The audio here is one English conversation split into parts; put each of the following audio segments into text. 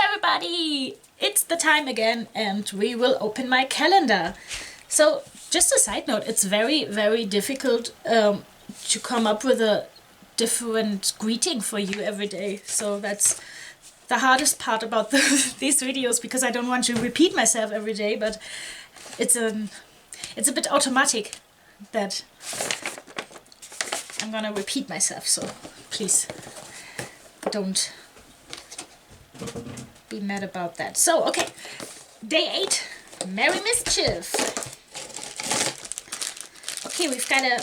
everybody! It's the time again and we will open my calendar. So just a side note, it's very, very difficult to come up with a different greeting for you every day. So that's the hardest part about these videos, because I don't want to repeat myself every day, but it's a bit automatic that I'm gonna repeat myself, so please don't be mad about that. So, okay, day 8, Merry Mischief. Okay, we've got a,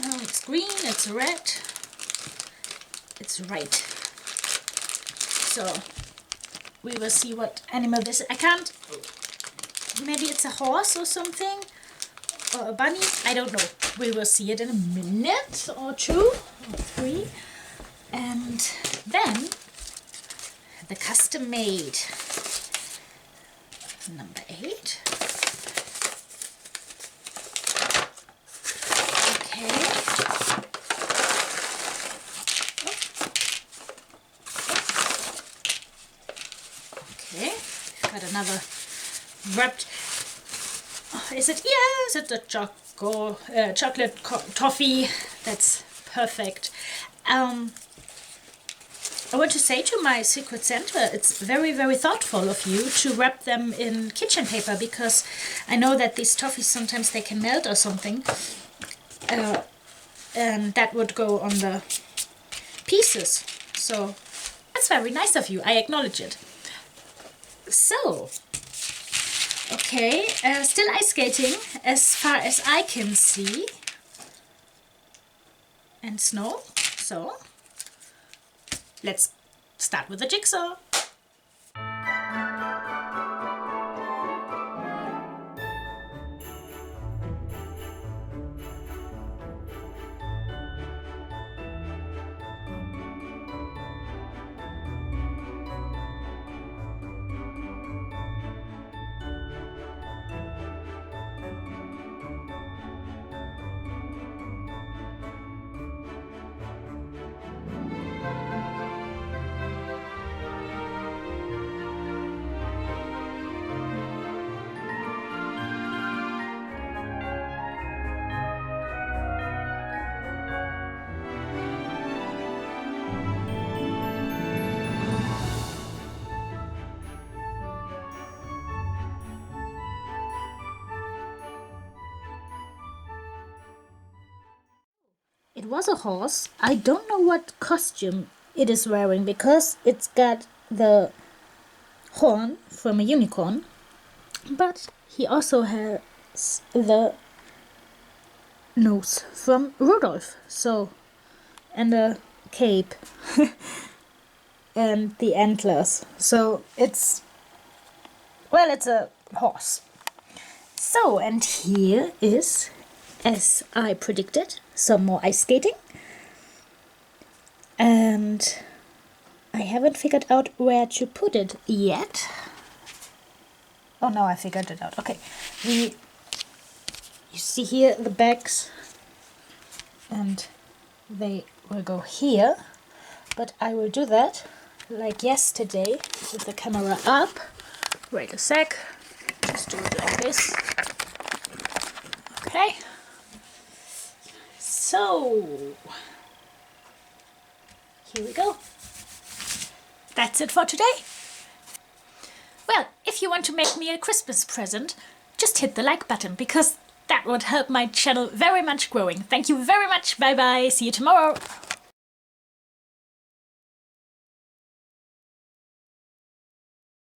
oh, it's green, it's red, it's right. So, we will see what animal this is. I can't, maybe it's a horse or something, or a bunny, I don't know. We will see it in a minute or 2 or 3. And then the custom made number 8. Okay. Okay. We've got another wrapped. Oh, is it? Yes, it's a chocolate toffee. That's perfect. I want to say to my Secret Santa, it's very, very thoughtful of you to wrap them in kitchen paper, because I know that these toffees sometimes they can melt or something, and that would go on the pieces. So that's very nice of you. I acknowledge it. So, okay, still ice skating as far as I can see, and snow. So let's start with the jigsaw. It was a horse. I don't know what costume it is wearing, because it's got the horn from a unicorn, but he also has the nose from Rudolph, so, and a cape and the antlers. So it's, well, it's a horse. So, and here is, as I predicted, some more ice skating. And I haven't figured out where to put it yet. Oh no, I figured it out. Okay, you see here the bags, and they will go here, but I will do that like yesterday with the camera up. Wait a sec, just do it like this. Okay. So, here we go. That's it for today. Well, if you want to make me a Christmas present, just hit the like button, because that would help my channel very much growing. Thank you very much. Bye bye. See you tomorrow.